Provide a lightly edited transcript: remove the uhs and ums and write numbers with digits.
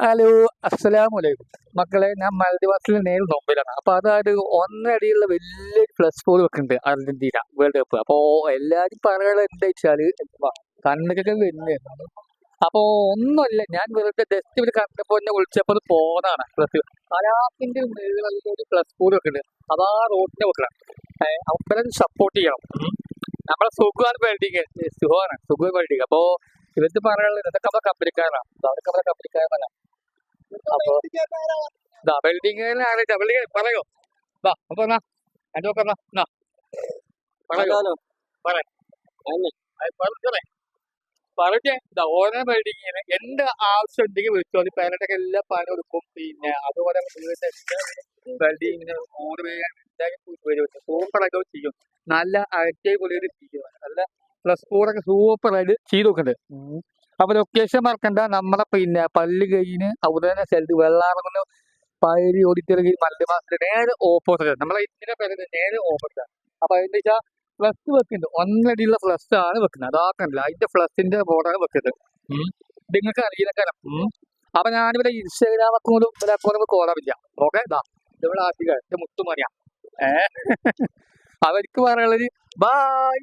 Hello, അസ്സലാമലൈക്കും മക്കളെ. ഞാൻ മൽദിവാസിൽ നേരിൽ നോമ്പിലാണ്. അപ്പൊ അതായത് ഒന്നടിയുള്ള വലിയൊരു പ്ലസ് ഫോർ വെക്കുന്നുണ്ട് അർജന്റീന വേൾഡ് കപ്പ്. അപ്പോ എല്ലാരും പറയുന്നത് എന്താ വെച്ചാല് കണ്ണൊക്കെ വരുന്നതാണ്. അപ്പൊ ഒന്നുമല്ല, ഞാൻ വെറുതെ ജസ്റ്റ് ഇവര് കണ്ടപ്പോ എന്നെ വിളിച്ചപ്പോ അത് പോന്നതാണ്. പ്ലസ് അലാഖിന്റെ ഒരു പ്ലസ് ഫോർ വെക്കുന്നുണ്ട്. അതാ റോഡിന്റെ വെക്കണം. അവരെ സപ്പോർട്ട് ചെയ്യണം. നമ്മളെ സുഖമാണ് വെൽഡിങ്, സുഖമാണ് വെൽഡിങ്. അപ്പൊ ഇവർക്ക് പറയാനുള്ളത് ഇതൊക്കെ നമ്മളെ കമ്പനിക്കാരാണ്, അവർക്ക് നമ്മളെ കമ്പനിക്കാരനല്ല. അപ്പൊ വെൽഡിങ്ങിലാണ് പറയോ. അപ്പൊ എന്നാ എന്റെ നോക്കാം, പറയോ പറയാ പറഞ്ഞേ. ഓരോ വെൽഡിങ്ങിന് എന്ത് ആവശ്യം ഉണ്ടെങ്കിൽ വിളിച്ചു. അത് പേരന്റൊക്കെ എല്ലാ പണി കൊടുക്കും. പിന്നെ അതുപോലെ വെൽഡിങ്ങിന് സൂപ്പറായിട്ട് ചെയ്യും. നല്ല അടിപൊളിയായിട്ട് ചെയ്യും. നല്ല പ്ലസ് ഫോറൊക്കെ സൂപ്പറായിട്ട് ചെയ്ത് നോക്കുന്നുണ്ട്. അപ്പൊ ലൊക്കേഷൻ മറക്കണ്ട, നമ്മളെ പിന്നെ പള്ളി കഴിഞ്ഞ് അവിടെ തന്നെ സ്ഥലത്ത് വെള്ളാറങ്ങുന്ന പഴയ ഓഡിറ്റോറിയം മൽദിവാസിന്റെ നേരെ ഓപ്പോസിറ്റ്, നമ്മളെ ഇതിന്റെ പേര് നേരെ ഓപ്പോസിറ്റ്. അപ്പൊ അതിന്റെ വെച്ചാൽ ഫ്ലസ് വെക്കുന്നുണ്ട്. ഒന്നടിയുള്ള ഫ്ലസ് ആണ് വെക്കുന്നത്. അതാക്കല്ല, അതിന്റെ ഫ്ലസിന്റെ ബോർഡാണ് വെക്കുന്നത്. ഇത് നിങ്ങൾക്ക് അറിയില്ലക്കാരം. അപ്പൊ ഞാനിവിടെ ഇൻസ്റ്റാഗ്രാം അക്കൗണ്ടും ഇവിടെ അക്കൗണ്ടും കോളാവില്ല. ഓക്കെ, ഇവിടെ ആശിക മുത്തുമറിയാം. അവർക്ക് പറയാനുള്ളത് ബായ്.